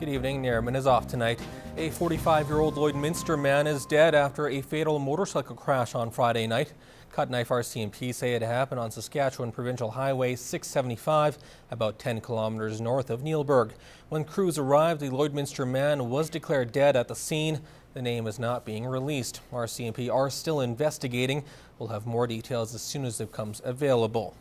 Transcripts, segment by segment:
Good evening. Nairman is off tonight. A 45-year-old Lloydminster man is dead after a fatal motorcycle crash on Friday night. Cut Knife RCMP say it happened on Saskatchewan Provincial Highway 675, about 10 kilometers north of Neilburg. When crews arrived, the Lloydminster man was declared dead at the scene. The name is not being released. RCMP are still investigating. We'll have more details as soon as it becomes available.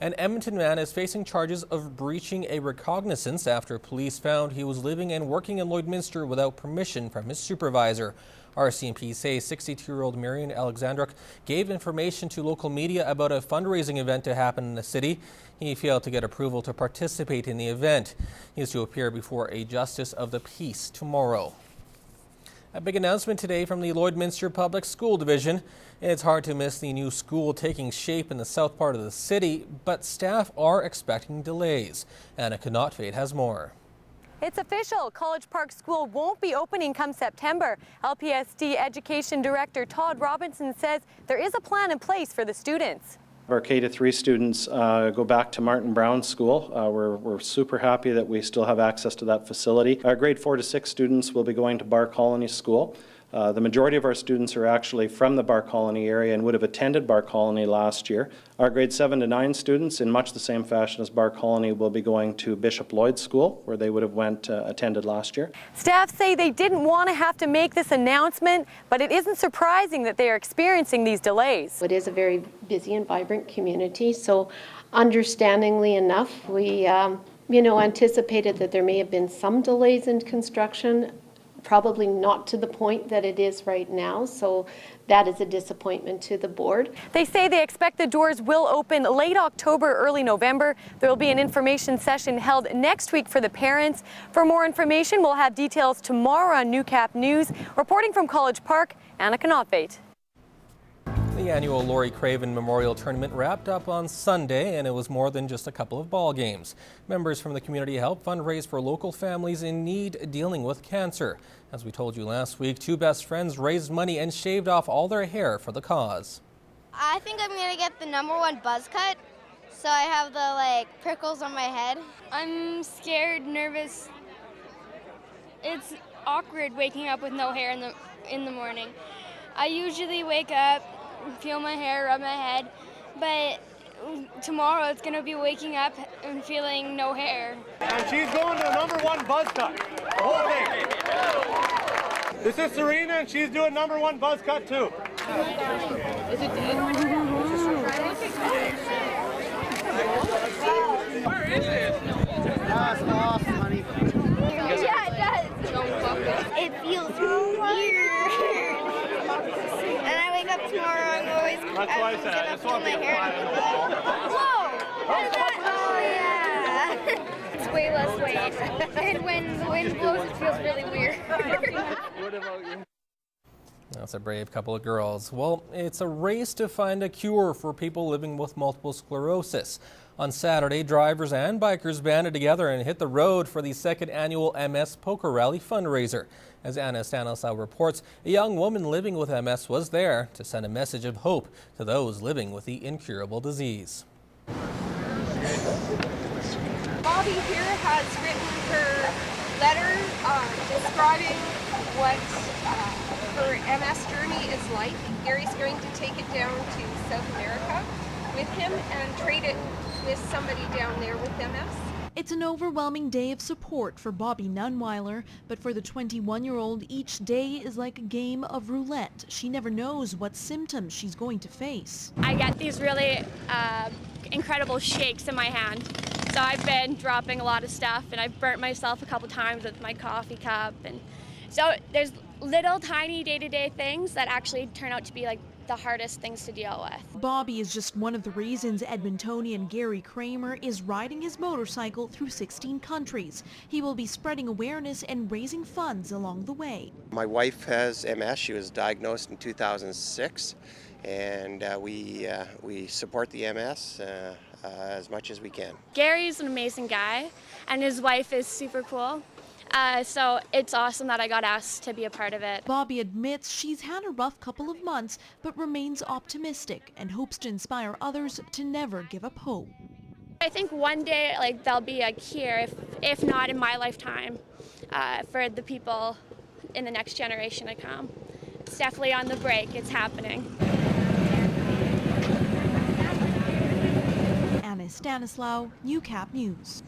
An Edmonton man is facing charges of breaching a recognizance after police found he was living and working in Lloydminster without permission from his supervisor. RCMP say 62-year-old Marion Alexandruk gave information to local media about a fundraising event to happen in the city. He failed to get approval to participate in the event. He is to appear before a justice of the peace tomorrow. A big announcement today from the Lloydminster Public School Division. It's hard to miss the new school taking shape in the south part of the city, but staff are expecting delays. Anna Connaught has more. It's official. College Park School won't be opening come September. LPSD Education Director Todd Robinson says there is a plan in place for the students. Our K-3 students go back to Martin Brown School. We're super happy that we still have access to that facility. Our grade 4 to 6 students will be going to Bar Colony School. The majority of our students are actually from the Bar Colony area and would have attended Bar Colony last year. Our grade 7 to 9 students, in much the same fashion as Bar Colony, will be going to Bishop Lloyd School, where they would have attended last year. Staff say they didn't want to have to make this announcement, but it isn't surprising that they are experiencing these delays. It is a very busy and vibrant community, so understandingly enough, we anticipated that there may have been some delays in construction. Probably not to the point that it is right now, so that is a disappointment to the board. They say they expect the doors will open late October, early November. There will be an information session held next week for the parents. For more information, we'll have details tomorrow on Newcap News. Reporting from College Park, Anna Connaught. The annual Laurie Craven Memorial Tournament wrapped up on Sunday, and it was more than just a couple of ball games. Members from the community helped fundraise for local families in need dealing with cancer. As we told you last week, two best friends raised money and shaved off all their hair for the cause. I think I'm going to get the #1 buzz cut, so I have the prickles on my head. I'm scared, nervous. It's awkward waking up with no hair in the morning. I usually wake up, feel my hair, rub my head, but tomorrow it's going to be waking up and feeling no hair. And she's going to #1 buzz cut, the whole thing. This is Serena, and she's doing #1 buzz cut too. Is it dead? Where is it? That's awesome, honey. Yeah, it does. It feels weird. And I wake up tomorrow, I'm always going to pull my hair. Whoa! What is that? Oh, yeah. It's way less weight. And when the wind blows, it feels really weird. What about you? That's a brave couple of girls. Well, it's a race to find a cure for people living with multiple sclerosis. On Saturday, drivers and bikers banded together and hit the road for the second annual MS Poker Rally fundraiser. As Anna Stanislau reports, a young woman living with MS was there to send a message of hope to those living with the incurable disease. Bobby here has written her letter describing what her MS journey is like. Gary's going to take it down to South America with him and trade it with somebody down there with MS. It's an overwhelming day of support for Bobby Nunweiler, but for the 21-year-old, each day is like a game of roulette. She never knows what symptoms she's going to face. I get these really incredible shakes in my hand. So I've been dropping a lot of stuff, and I've burnt myself a couple times with my coffee cup. And so there's little tiny day-to-day things that actually turn out to be the hardest things to deal with. Bobby is just one of the reasons Edmontonian Gary Kramer is riding his motorcycle through 16 countries. He will be spreading awareness and raising funds along the way. My wife has MS. She was diagnosed in 2006, and we support the MS as much as we can. Gary's an amazing guy, and his wife is super cool. So it's awesome that I got asked to be a part of it. Bobby admits she's had a rough couple of months, but remains optimistic and hopes to inspire others to never give up hope. I think one day, like, they'll be like here, if not in my lifetime, for the people in the next generation to come. It's definitely on the break. It's happening. Anna Stanislaw, Newcap News.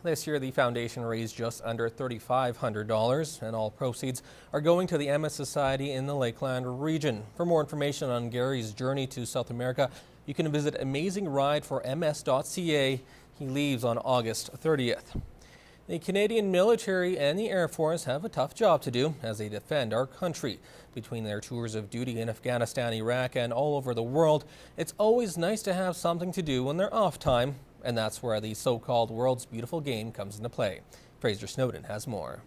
This year, the foundation raised just under $3,500, and all proceeds are going to the MS Society in the Lakeland region. For more information on Gary's journey to South America, you can visit AmazingRideForMS.ca. He leaves on August 30th. The Canadian military and the Air Force have a tough job to do as they defend our country. Between their tours of duty in Afghanistan, Iraq, and all over the world, it's always nice to have something to do when they're off time. And that's where the so-called world's beautiful game comes into play. Fraser Snowden has more.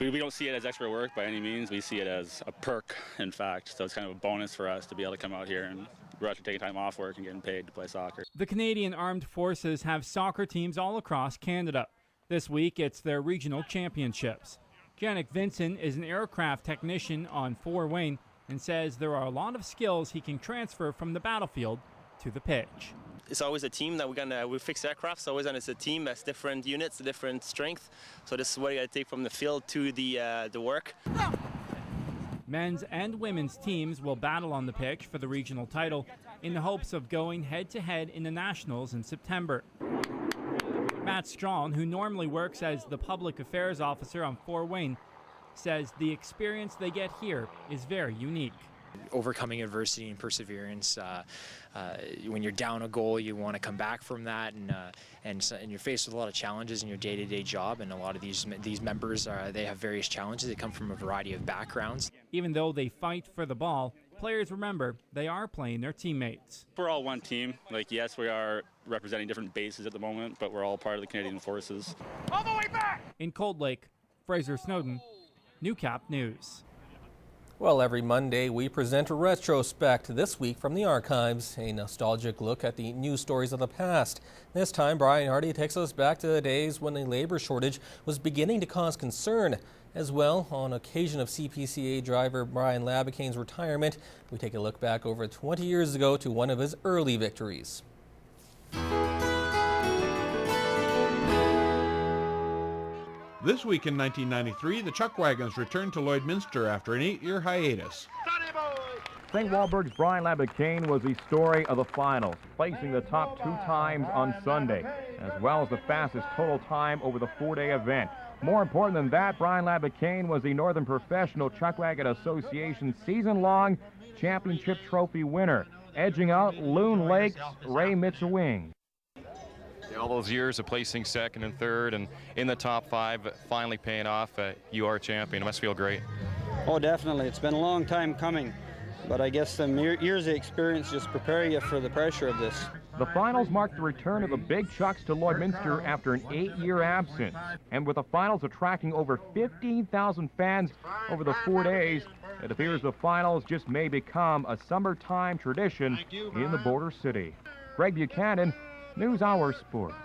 We don't see it as extra work by any means. We see it as a perk, in fact. So it's kind of a bonus for us to be able to come out here and we're actually taking time off work and getting paid to play soccer. The Canadian Armed Forces have soccer teams all across Canada. This week, it's their regional championships. Janik Vincent is an aircraft technician on Fort Wayne and says there are a lot of skills he can transfer from the battlefield to the pitch. It's always a team that we fix aircraft, so always, and it's a team that's different units, different strength. So this is what you got to take from the field to the work. Men's and women's teams will battle on the pitch for the regional title in the hopes of going head-to-head in the Nationals in September. Matt Strong, who normally works as the public affairs officer on Fort Wayne, says the experience they get here is very unique. Overcoming adversity and perseverance. When you're down a goal, you want to come back from that, and you're faced with a lot of challenges in your day-to-day job. And a lot of these members, they have various challenges. They come from a variety of backgrounds. Even though they fight for the ball, players remember they are playing their teammates. We're all one team. Like, yes, we are representing different bases at the moment, but we're all part of the Canadian Forces. All the way back! In Cold Lake, Fraser Snowden, Newcap News. Well, every Monday we present a retrospect, this week from the archives, a nostalgic look at the news stories of the past. This time, Brian Hardy takes us back to the days when the labor shortage was beginning to cause concern. As well, on occasion of CPCA driver Brian Labicane's retirement, we take a look back over 20 years ago to one of his early victories. This week in 1993, the Chuck Wagons returned to Lloydminster after an 8-year hiatus. St. Walburg's Brian Labicane was the story of the finals, placing the top 2 times on Sunday, as well as the fastest total time over the 4-day event. More important than that, Brian Labicane was the Northern Professional Chuckwagon Association season-long championship trophy winner, edging out Loon Lake's Ray Mitsawing. All those years of placing second and third and in the top 5, finally paying off. You are a champion. It must feel great. Oh, definitely. It's been a long time coming, but I guess the years of experience just prepare you for the pressure of this. The finals marked the return of the Big Chucks to Lloydminster after an 8-year absence. And with the finals attracting over 15,000 fans over the 4 days, it appears the finals just may become a summertime tradition in the border city. Greg Buchanan, NewsHour Sports.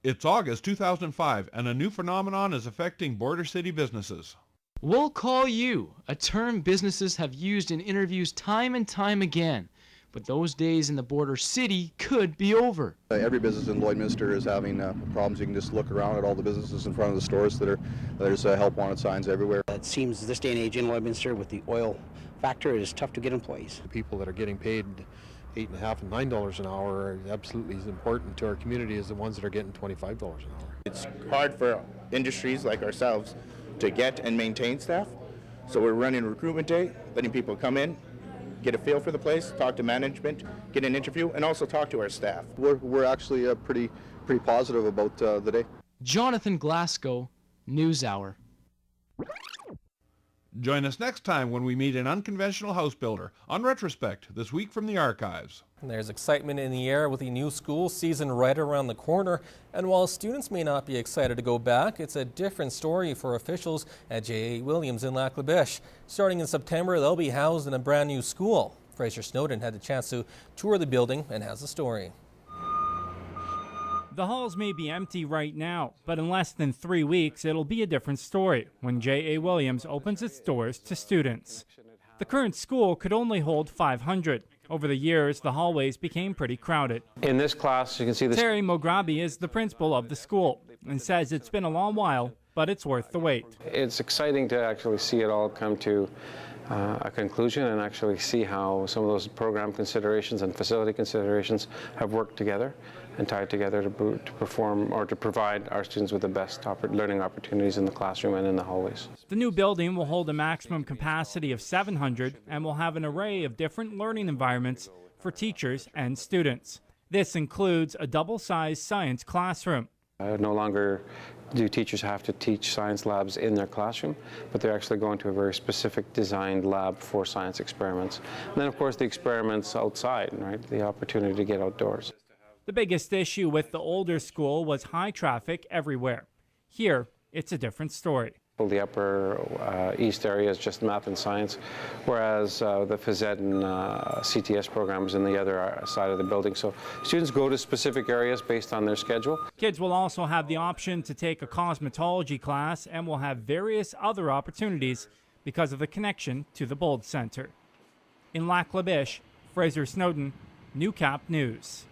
It's August 2005, and a new phenomenon is affecting border city businesses. We'll call you, a term businesses have used in interviews time and time again. But those days in the border city could be over. Every business in Lloydminster is having problems. You can just look around at all the businesses in front of the stores there's help wanted signs everywhere. It seems this day and age in Lloydminster with the oil factor, it is tough to get employees. The people that are getting paid $8.50 and $9 an hour are absolutely as important to our community as the ones that are getting $25 an hour. It's hard for industries like ourselves to get and maintain staff. So we're running recruitment day, letting people come in, get a feel for the place, talk to management, get an interview, and also talk to our staff. We're actually pretty positive about the day. Jonathan Glasgow, NewsHour. Join us next time when we meet an unconventional house builder on Retrospect, this week from the archives. There's excitement in the air with the new school season right around the corner. And while students may not be excited to go back, it's a different story for officials at J.A. Williams in Lac La Biche. Starting in September, they'll be housed in a brand new school. Fraser Snowden had the chance to tour the building and has the story. The halls may be empty right now, but in less than 3 weeks, it'll be a different story when J.A. Williams opens its doors to students. The current school could only hold 500. Over the years, the hallways became pretty crowded. In this class, you can see this. Terry Mograbi is the principal of the school and says it's been a long while, but it's worth the wait. It's exciting to actually see it all come to a conclusion and actually see how some of those program considerations and facility considerations have worked together and tied together to perform or to provide our students with the best learning opportunities in the classroom and in the hallways. The new building will hold a maximum capacity of 700 and will have an array of different learning environments for teachers and students. This includes a double-sized science classroom. No longer do teachers have to teach science labs in their classroom, but they're actually going to a very specific designed lab for science experiments. And then, of course, the experiments outside, right? The opportunity to get outdoors. The biggest issue with the older school was high traffic everywhere. Here, it's a different story. The upper east area is just math and science, whereas the phys ed and CTS programs in the other side of the building. So students go to specific areas based on their schedule. Kids will also have the option to take a cosmetology class and will have various other opportunities because of the connection to the Bold Center. In Lac La Biche, Fraser Snowden, Newcap News.